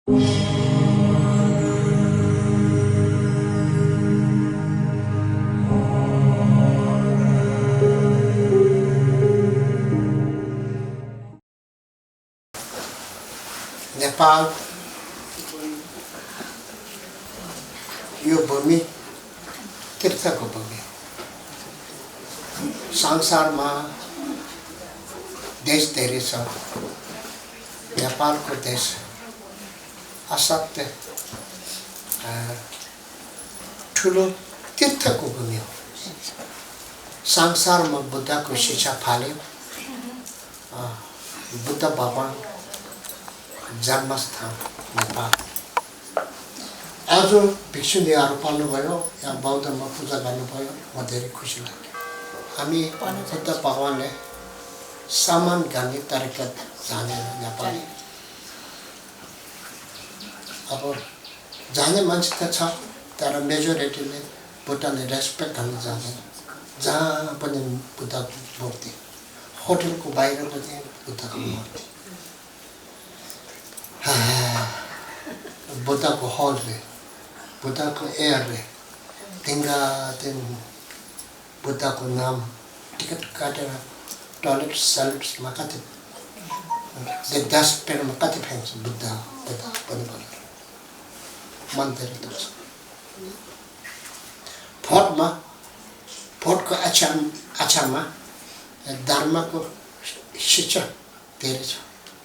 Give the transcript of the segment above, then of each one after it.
नेपाल यो भूमि तीर्थको भूमि संसारमा देश धेरै छ नेपालको देश असाध्य ठुलो तीर्थको भूमि हो संसारमा बुद्धको शिक्षा फाल्यो बुद्ध भगवान जन्मस्थान नेपाल आज भिक्षुनीहरू पाल्नुभयो यहाँ बौद्धमा पूजा गर्नुभयो म धेरै खुसी लाग्यो हामी बुद्ध भगवानले सम्मान गर्ने तरिका जानेन नेपाली अब जाने मान्छे त छ तर मेजोरिटीले बुद्धले रेस्पेक्ट गर्न जान्दैन जहाँ पनि बुद्धको मूर्ति होटलको बाहिर पनि बुद्धको मूर्ति बुद्धको हलले बुद्धको एयरले ढिङ्गा दिन बुद्धको नाम टिकट काटेर टोयलेट सेलेट्समा कति 10 पेनमा कति फ्याँक्छ बुद्ध पनि भनेर मन धेरै दुख्छ फोटको आचारमा धर्मको शिक्षा धेरै छ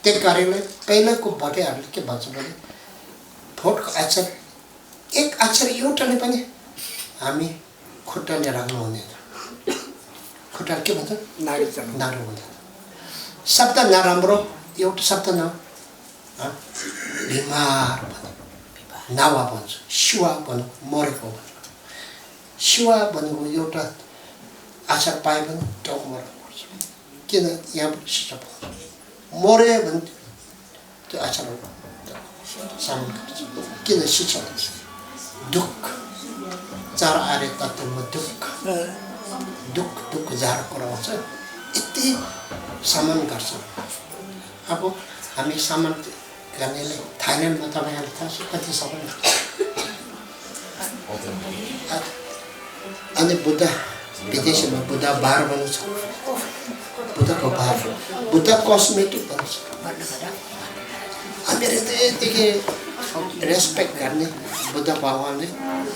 त्यही कारणले पहिलाको भटेहरूले के भन्छ भने फोटको अक्षर एक अक्षर एउटाले पनि हामी खुट्टाले राख्नु हुँदैन खुट्टा के भन्छ नारो हुँदैन शब्द नराम्रो एउटा शब्द न बिमार भन्छ नावा भन्छ शिवा भन्नु मरेको भन्छ शिवा भनेको एउटा अक्षर पायो भने टाउको मर्नुपर्छ किन यहाँबाट शिक्षा पाउँछ मरे भने त्यो अक्षर सामना गर्छ किन शिक्षा भन्छ दुःख चार आर्य तत्त्वमा दुःख जाडो कुरा हुन्छ यति सम्मान गर्छ अब हामी सम्मान गर्नेले थाइल्यान्डमा तपाईँहरूले थाहा छ कति सम्मान अनि बुद्ध विदेशीमा बुद्ध बार भन्नु छ बुद्धको बार बुद्ध कस्मेटिक भन्छ हामीहरू त यतिकै रेस्पेक्ट गर्ने बुद्ध भगवानले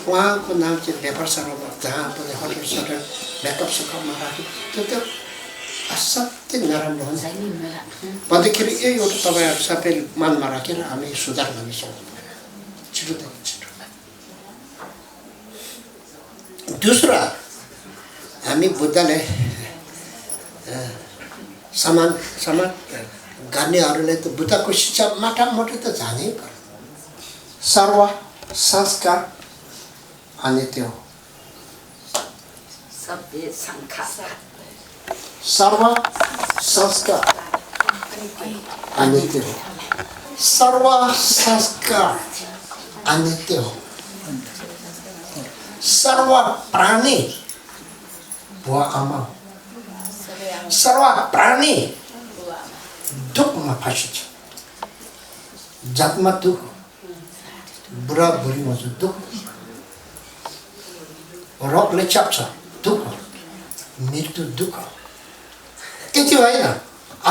उहाँको नाम चाहिँ व्यापार सरोवर जहाँ पनि होटल सटल मेकअप सेकअपमा राख्यो त्यो त असाध्यै नराम्रो हुन्छ भन्दाखेरि यही एउटा तपाईँहरू सबै मनमा राखेर हामी सुधार गर्न सक्छौँ छिटोदेखि छिटो दोस्रो हामी बुद्धले समान गर्नेहरूले त बुद्धको शिक्षा मोटामोटी त जानै पर्यो सर्व संस्कार अनि त्यो सर्व संस्कार अनि त्यो सर्व संस्कार अनि त्यो सर्व प्राणी बुवा आमा सर्व प्राणी दुःखमा फँसेछ जातमा दुःख बुढा बुढीमा चाहिँ दुःख रोगले चाप्छ दुःख मृत्यु दुःख त्यति होइन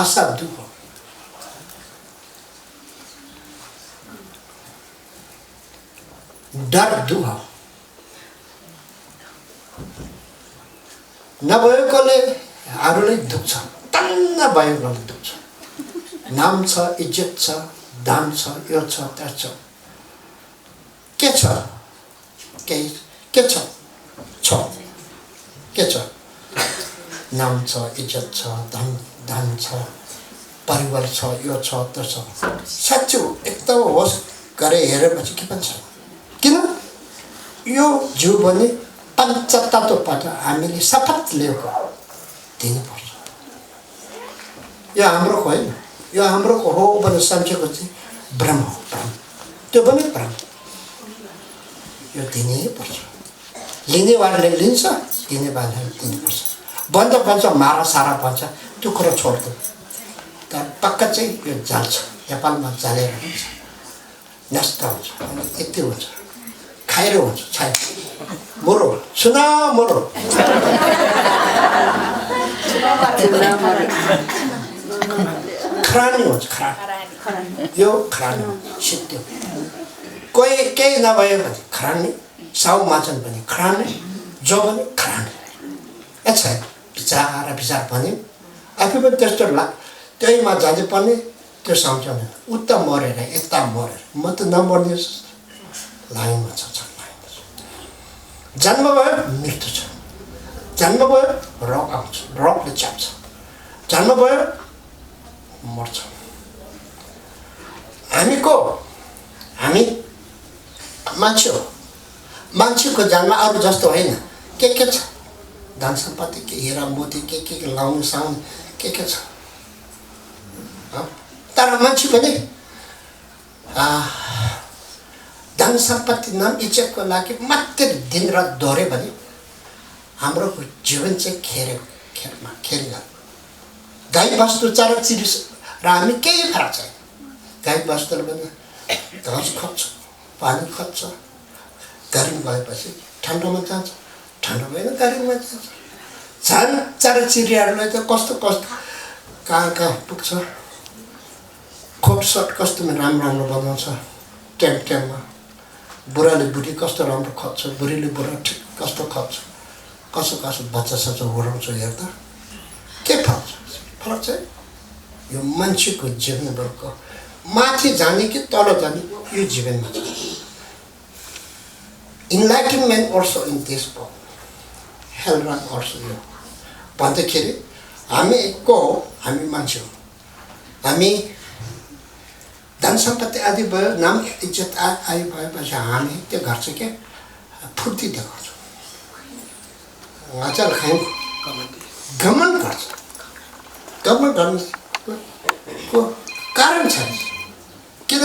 आशा दुःख डर दुःख नभएकोले अरूले दुख्छ तन्न भएकोले दुख्छ नाम छ इज्जत छ दाम छ यो छ त्यो छ के छ के छ के छ नाम छ इज्जत छ धन छ परिवार छ यो छ त्यो छ साँच्चो एकदम होस गरे हेरेपछि के पनि छ किन यो जीव भने पञ्चतत्त्वबाट हामीले शपथ लिएको दिनुपर्छ यो हाम्रो होइन यो हाम्रो हो भनेर सम्झेको चाहिँ ब्रह्म हो ब्रह्म त्यो पनि ब्रह्म यो दिनै पर्छ लिनेवालाले लिन्छ दिनेवालाले दिनुपर्छ बन्द भन्छ मारा सारा भन्छ त्यो कुरो छोड्दैन तर पक्का चाहिँ यो जाल छ नेपालमा जालेर हुन्छ नष्ट हुन्छ अनि यति हुन्छ खाइरो हुन्छ छाइ मरो सुना मरो खरानी हुन्छ खरानी यो खरानी सिद्धि कोही केही नभए भने खरानी साउ माछन् पनि खरानी जो पनि खरानी अच्छा विचार भने आफै पनि त्यस्तो त्यहीमा जाँदै पर्ने त्यो सम्झाउने उता मरेर यता मरेर म त नमर्ने लाइनमा छ जन्म भयो मृत्यु छ जन्म भयो रोग आउँछ रोगले च्याप्छ जन्म भयो मर्छ हामी मान्छे हो मान्छेको जन्म अरू जस्तो होइन के छ धन सम्पत्ति के हिरा मोती के लाउनु साउनु के छ तर मान्छे पनि धन सम्पत्ति नाम इज्जतको लागि मात्र दिन रात दौड्यो भने हाम्रो जीवन चाहिँ खेर गाई बस्तु चरा चिरिस र हामी केही फरक छैन गाई बस्तुले पनि घाँस खोज्छ पानी खोज्छ गर्मी भएपछि ठन्डामा जान्छ ठन्डा भएन गर्मीमा जान्छ झन् चरा चिरियाहरूलाई त कस्तो कहाँ पुग्छ खोपसट कस्तोमा राम्रो बनाउँछ टाइममा बुढाले बुढी कस्तो राम्रो खोज्छ बुढीले बुढा ठिक कस्तो खोज्छ कसो बच्चा सच्चा उडाउँछ हेर्दा के फरक छ यो मान्छेको जीवनभरको माथि जाने कि तल जाने यो जीवनमा छ enlightenment also in this world hell run also यो भन्दाखेरि हामी मान्छे हो हामी धन सम्पत्ति आदि भयो नाम इज्जत आदि भएपछि हामी त्यो गर्छ के फुर्ती देखाउँछौँ अचार खायौँ घमण्ड गर्छ घमण्ड गर्नुको कारण छ किन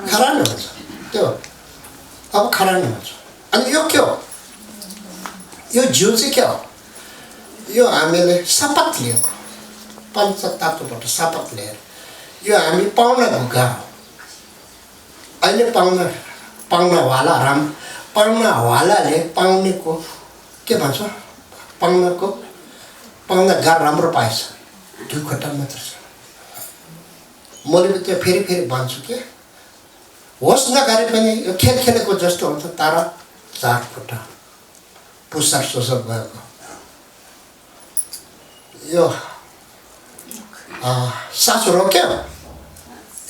खरानी हुन्छ त्यो अब खरानी हुन्छ अनि यो के हो यो जिउ चाहिँ के हो यो हामीले शपथ लिएको पञ्चतत्त्वबाट शपथ लिएर यो हामी पाउन भुगा हो अहिले पाउनवालाले पाउनेको के भन्छ पाउन गाह्रो राम्रो पाएछ दुई खुट्टा मात्र छ मैले त्यो फेरि भन्छु के होस् नगरे पनि यो खेल खेलेको जस्तो हुन्छ तर चार खुट्टा पुसार सोसर भएको यो सास रोक्यो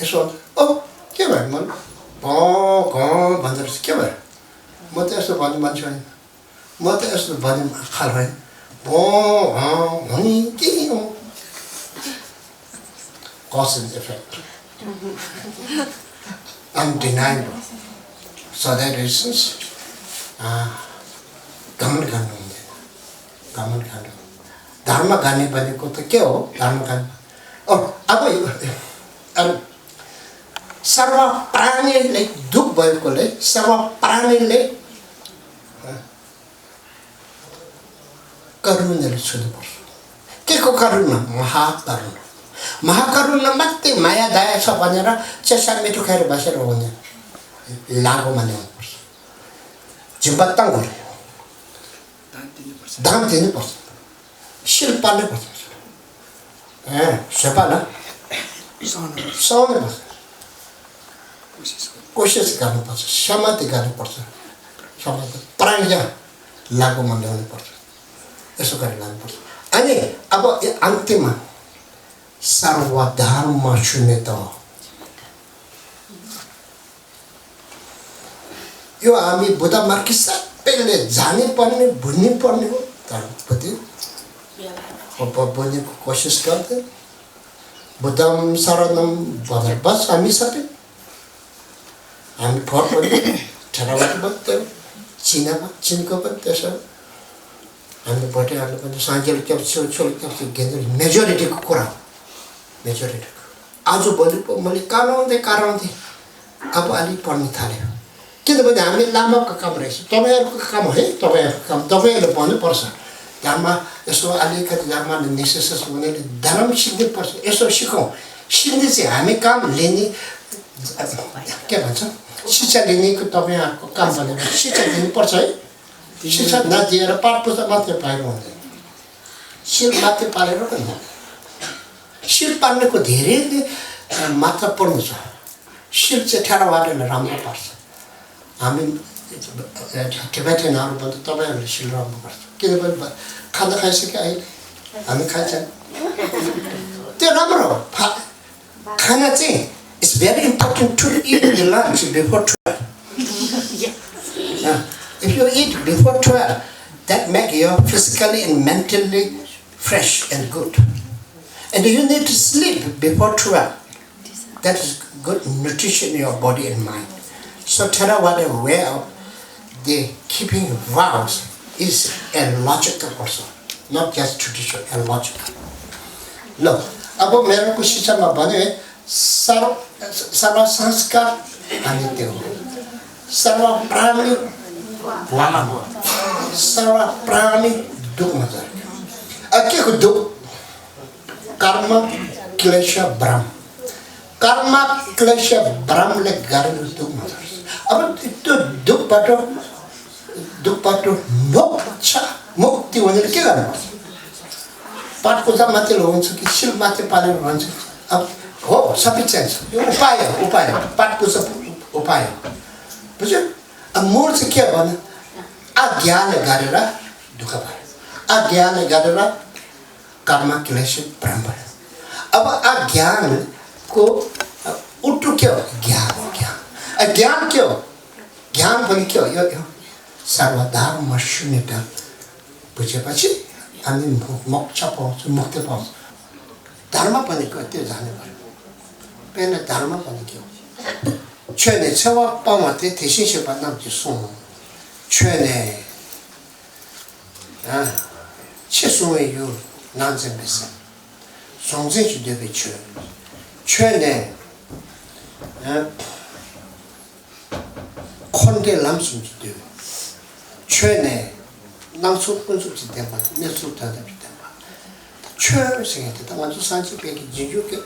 यसो ओ के भयो मैले भन्दो रहेछ के भयो म त यस्तो भन्ने मान्छे होइन म त यस्तो भन्ने खाल होइन के हो cause and effect undeniable so that reasons घमण्ड गर्नु हुँदैन धर्म गर्ने भनेको त के हो धर्म गर्ने अब सर्व प्राणीले दुःख भएकोले सर्व प्राणीले करुणाले छुनुपर्छ के को करुणा महाकरुणा मात्रै माया दया छ भनेर चेसा मिठो खाएर बसेर हुँदैन लागोमा ल्याउनुपर्छ जिम्बत्ताङ गरे दाम दिनुपर्छ शिल पाल्नुपर्छ सेपाला सुहाउनुपर्छ कोसिस गर्नुपर्छ समाधि गर्नुपर्छ समाधि प्राय लागुमा ल्याउनुपर्छ यसो गरेर लानुपर्छ अनि अब अन्त्यमा सर्वधर्म शून्यता हो यो हामी बुद्ध मार्गी सबैले जानै पर्ने बुझ्नै पर्ने हो धर्मपति बोल्ने कोसिस गर्दै बुद्धम शरणम भनेर बस हामी सबै हामी फट पनि ठेराबाट बस्थ्यौँ चिनको पनि त्यसो हामीले भोटेहरूले पनि साँझेले त्यो छेउछेउ त्यो मेजोरिटीको कुरा हो मेजोरिटीको आजभोलि मैले कराउँदै अब अलिक पढ्न थाल्यो किनभने हामी लामाको काम रहेछ तपाईँहरूको काम है तपाईँहरूको काम तपाईँहरूले भन्नुपर्छ Dharma, eso alika Dharma necessary one Dharma shinde person, eso shiko. Shinde se hame kam leni क्या भन्छ शिक्षा लिनेको तपाईहरुको काम भनेर शिक्षा दिनु पर्छ है शिक्षा नदिएर पाठ पुस्तक मात्र पाएर हुँदैन शिल मात्र पालेर पनि शिल पाल्नेको धेरै महत्त्वपूर्ण छ शिल चाहिँ ठेरावाटले राम्रो पर्छ हामी टिबेटनहरु भन्दा तपाईहरुले शिल राम्रो गर्छ किनभने खाना खाइसके अहिले हामी खान्छौँ त्यो राम्रो हो खाना चाहिँ it's very important to eat the lunch before 12. If you eat before 12, that makes you physically and mentally fresh and good. And you need to sleep before 12. That is good nutrition in your body and mind. So Theravada way of the keeping vows is a logical also, not just traditional, a logical. No, about Meraku Shishama Bane. Sarva sanskar anitya ho. Sarva prani sarva prani dukh mazar. Ake ko dukh karma klesha brahm. Karma klesha brahm le garu dukh mazar. Ab itu dukh pato moksha mukti one ke garna. Pat ko sa mate lo unsa ki sil mate pale unsa. Ab हो सबै चाहिन्छ यो उपाय पाठको उपाय बुझ्यो अब मूल चाहिँ के भने अज्ञान गरेर दुःख भयो अज्ञान गरेर कर्म क्लेश भ्रम भयो अब अज्ञानको उल्टो के हो ज्ञान अज्ञान के हो ज्ञान पनि के हो यो सर्वधर्म शून्यता बुझेपछि हामी मोक्ष पाउँछ मुक्ति पाउँछ धर्म पनि त्यो जाने पर्यो पेन धर्म पनि के हो छने छवा पामाते तेसिसे भन्दा चाहिँ सुन छने छसुए यो नान्से base sonze ju debe chöne konde lamsum ju debe chöne nangsu kunsu ju deba nesu tada bitema chö singete tamanju sanji peki jinju ke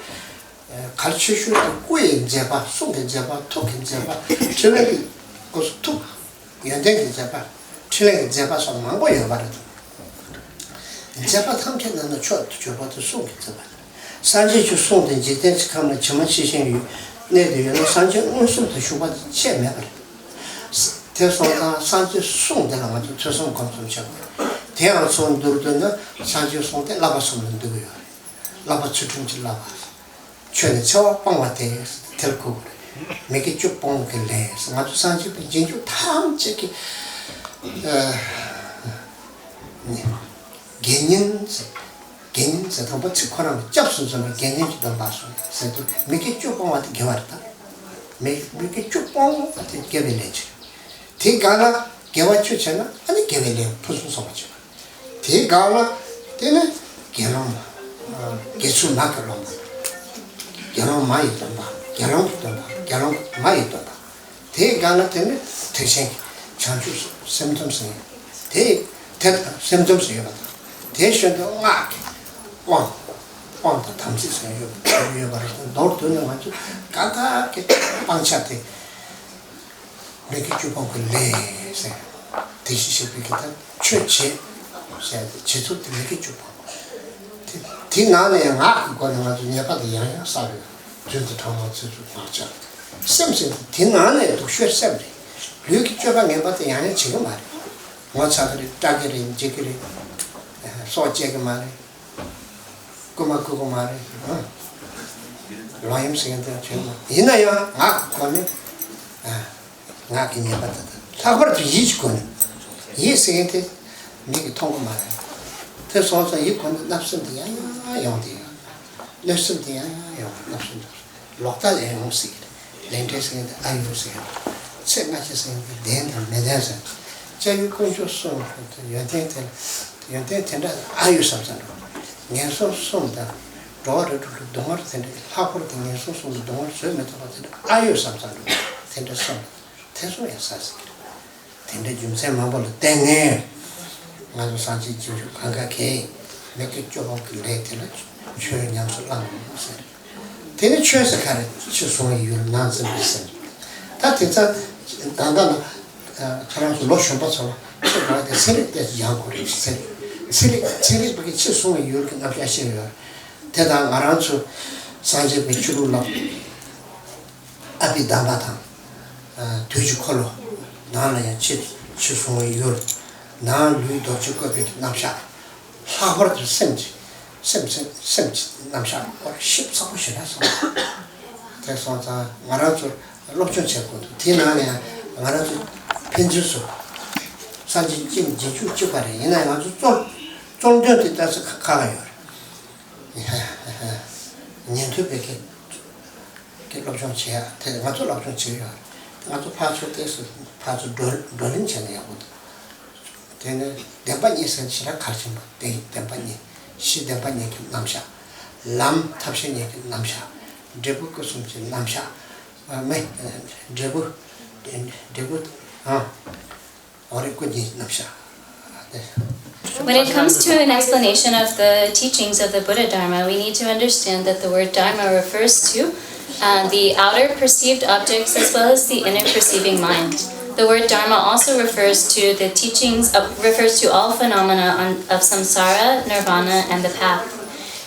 kalcheshu de kuye jeba sunge jeba token jeba chöne kosu tuk yandenge jeba chöne jeba so mango yobare jeba tamkenana chö jeba to sunge jeba 산지 주송된 지대치 가면 정말 시신이 내도요 산지 운송도 쇼바도 체매를 대소가 산지 송되는 아주 저송 검증적 대한 손들도는 산지 송대 라바 손들도요 라바 추tum질 라바 최대 저 방와대 될거 매게 쭉 봉길래 아주 산지 진주 탐지기 개념에서 더 특화하는 접수점을 개념지도 봐서 그래도 몇개 쭉봉한테 개발했다 몇개 쭉봉 같은 개발했지 대가나 개발 추천은 아니 개발해 무슨 소리죠 대가나 때는 개념 개수 막으로 개념 많이 던다 개념 많이 던다 대가나 때는 대생 전주 샘점생 대다 샘점생 대셔도 막 왕도 담시세요. 여기 말해서 노르도는 아주 까맣게 방차대. 이렇게 주고 그래서 대시시 비기다 최체 제대로 이렇게 주고. 뒤나네 막 그거는 아주 내가도 양양 싸요. 진짜 담아서 좀 맞아. 쌤쌤 뒤나네 독셔쌤. 이렇게 줘봐 내가도 양양 지금 말이야. 뭐 차들이 따기리 지기리 소재가 말이야. 그거 말해. 라임 생각도 좀. 이나야 거는 기념 받다. 사버도 이지거든. 이 생각에 네가 통고 말해. 그래서 이 거는 납선이야. 영디야. 납선이야. 납선. 록다에 용시. 렌테스에 아이로스에. 책마치 생각 된다. 매대서. 저기 공조서 연대 텐다 아유 삼삼. 년소 손다 도어를 동을 텐데 하고를 년소 손도 동을 쓰면 되거든 아유 삼삼 텐데 손 태소야 사실 텐데 좀 세만 벌 땡에 ngazu sanji ju kanga ke nek jobo le tela chue nyam so lang se tene chue se kare chu so yu na se se ta te ta danga kara lo sho ba so ba de se de ya ko ri se porque chu so yu ke na pya she yo te da ngaran chu sanji be chu la abi danga ta tuju kolo na la ya chu so yu na lui do chu ko be na sha ha hor de semji 남샤 십 사고 싫어서 그래서 자 말아줘 록전 체고 디나네 말아줘 편주소 산지 진주 주발에 이날 아주 좀 됐다서 가요 년도백에 록전 체야 대가 또 록전 체야 아주 파초 때서 파초 돌린 전에요 되는 대반이 선치라 가르쳐 대반이 시대반이 남샤 람 탑신이 남샤 제부 것음지 남샤 매 제부 어리고지 남샤. When it comes to an explanation of the teachings of the Buddha Dharma, we need to understand that the word Dharma refers to the outer perceived objects as well as the inner perceiving mind. The word Dharma also refers to the teachings, refers to all phenomena of samsara, nirvana, and the path.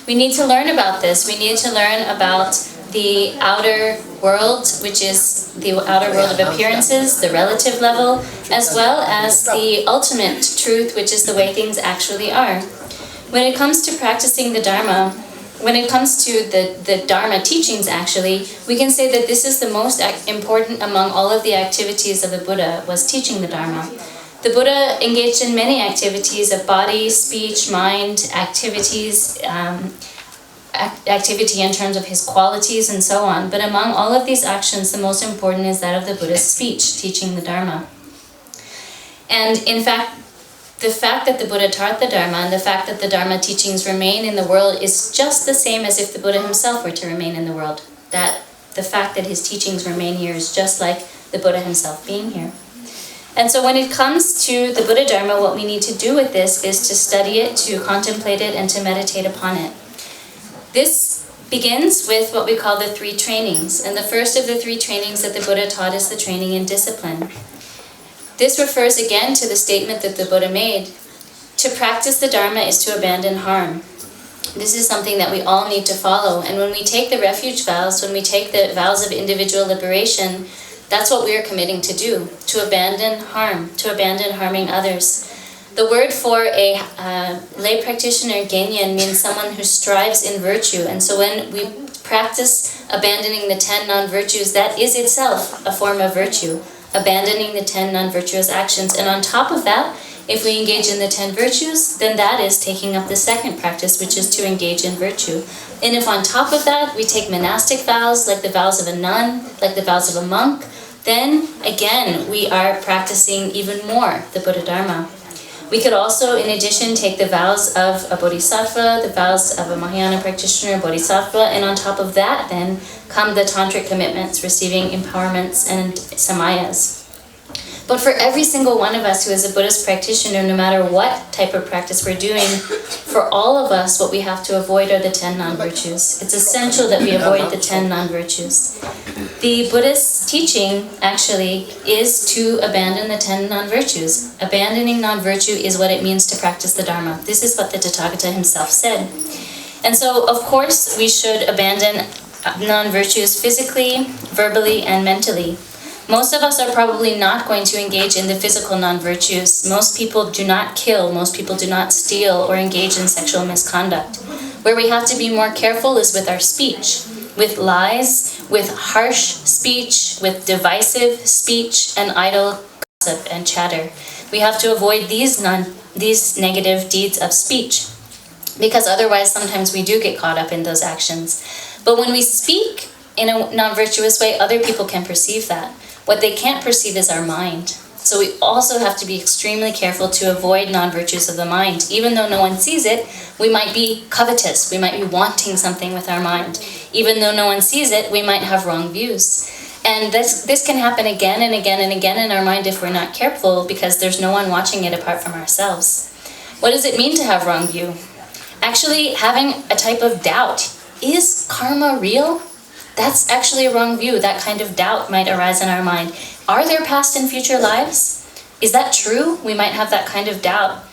We need to learn about this. We need to learn about the outer world, which is the outer world of appearances, the relative level, as well as the ultimate truth, which is the way things actually are. When it comes to practicing the Dharma, when it comes to the Dharma teachings, actually, we can say that this is the most important among all of the activities of the Buddha, was teaching the Dharma. The Buddha engaged in many activities of body, speech, mind, activities, activity in terms of his qualities and so on. But among all of these actions, the most important is that of the Buddha's speech, teaching the Dharma. And in fact, the fact that the Buddha taught the Dharma and the fact that the Dharma teachings remain in the world is just the same as if the Buddha himself were to remain in the world. That the fact that his teachings remain here is just like the Buddha himself being here. And so when it comes to the Buddha Dharma, what we need to do with this is to study it, to contemplate it, and to meditate upon it. This begins with what we call the 3 trainings. And the first of the 3 trainings that the Buddha taught is the training in discipline. This refers again to the statement that the Buddha made. To practice the Dharma is to abandon harm. This is something that we all need to follow. And when we take the refuge vows, when we take the vows of individual liberation, that's what we are committing to do, to abandon harm, to abandon harming others. The word for a lay practitioner, Genyan, means someone who strives in virtue. And so when we practice abandoning the 10 non-virtues, that is itself a form of virtue, abandoning the 10 non-virtuous actions. And on top of that, if we engage in the 10 virtues, then that is taking up the second practice, which is to engage in virtue. And if on top of that, we take monastic vows, like the vows of a nun, like the vows of a monk, then again, we are practicing even more the Buddha Dharma. We could also, in addition, take the vows of a bodhisattva, the vows of a Mahayana practitioner, bodhisattva, and on top of that, then, come the tantric commitments, receiving empowerments and samayas. But for every single one of us who is a Buddhist practitioner, no matter what type of practice we're doing, for all of us, what we have to avoid are the 10 non-virtues. It's essential that we avoid the 10 non-virtues. The Buddhist teaching, actually, is to abandon the 10 non-virtues. Abandoning non-virtue is what it means to practice the Dharma. This is what the Tathagata himself said. And so, of course, we should abandon non-virtues physically, verbally, and mentally. Most of us are probably not going to engage in the physical non-virtues. Most people do not kill, most people do not steal or engage in sexual misconduct. Where we have to be more careful is with our speech, with lies, with harsh speech, with divisive speech, and idle gossip and chatter. We have to avoid these negative deeds of speech, because otherwise sometimes we do get caught up in those actions. But when we speak in a non-virtuous way, other people can perceive that. What they can't perceive is our mind. So we also have to be extremely careful to avoid non-virtues of the mind. Even though no one sees it, we might be covetous, we might be wanting something with our mind. Even though no one sees it, we might have wrong views. And this can happen again and again and again in our mind if we're not careful, because there's no one watching it apart from ourselves. What does it mean to have wrong view? Actually, having a type of doubt. Is karma real? That's actually a wrong view. That kind of doubt might arise in our mind. Are there past and future lives? Is that true? We might have that kind of doubt.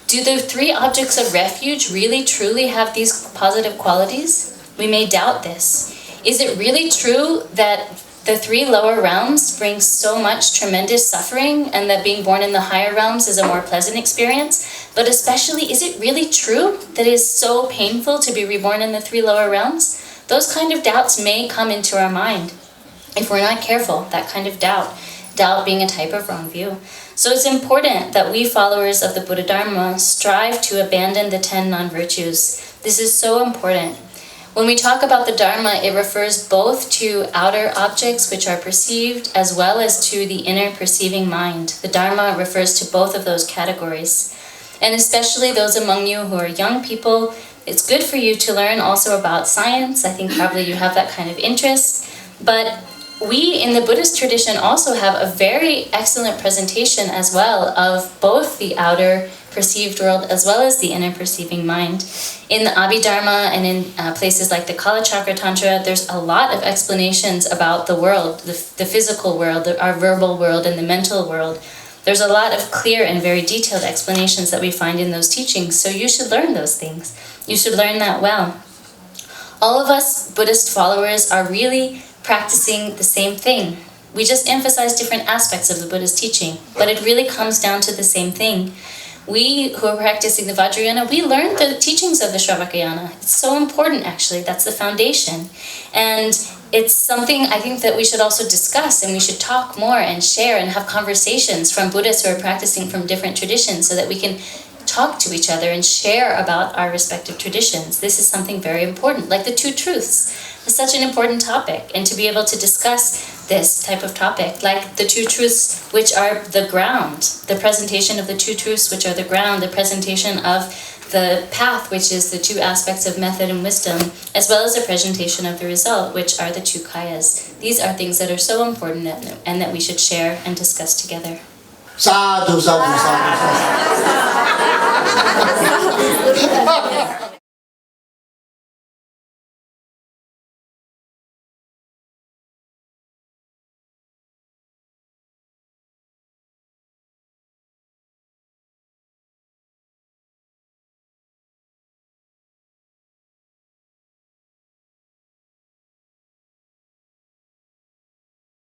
Do the 3 objects of refuge really truly have these positive qualities? We may doubt this. Is it really true that the 3 lower realms bring so much tremendous suffering and that being born in the higher realms is a more pleasant experience? But especially, is it really true that it is so painful to be reborn in the 3 lower realms? Those kind of doubts may come into our mind if we're not careful, that kind of doubt. Doubt being a type of wrong view. So it's important that we followers of the Buddha Dharma strive to abandon the 10 non-virtues. This is so important. When we talk about the Dharma, it refers both to outer objects which are perceived as well as to the inner perceiving mind. The Dharma refers to both of those categories. And especially those among you who are young people, it's good for you to learn also about science. I think probably you have that kind of interest. But we in the Buddhist tradition also have a very excellent presentation as well of both the outer perceived world as well as the inner perceiving mind. In the Abhidharma and in places like the Kalachakra Tantra, there's a lot of explanations about the world, the physical world, our verbal world, and the mental world. There's a lot of clear and very detailed explanations that we find in those teachings, so you should learn those things. You should learn that well. All of us Buddhist followers are really practicing the same thing. We just emphasize different aspects of the Buddha's teaching, but it really comes down to the same thing. We who are practicing the Vajrayana, we learn the teachings of the Shravakayana. It's so important, actually. That's the foundation. And it's something I think that we should also discuss, and we should talk more and share and have conversations from Buddhists who are practicing from different traditions so that we can talk to each other and share about our respective traditions. This is something very important, like the 2 truths. It's such an important topic, and to be able to discuss this type of topic, like the 2 truths which are the ground, the presentation of the 2 truths which are the ground, the presentation of the path, which is the 2 aspects of method and wisdom, as well as the presentation of the result, which are the 2 kayas. These are things that are so important and that we should share and discuss together. Sadhu, sadhu, sadhu, sadhu.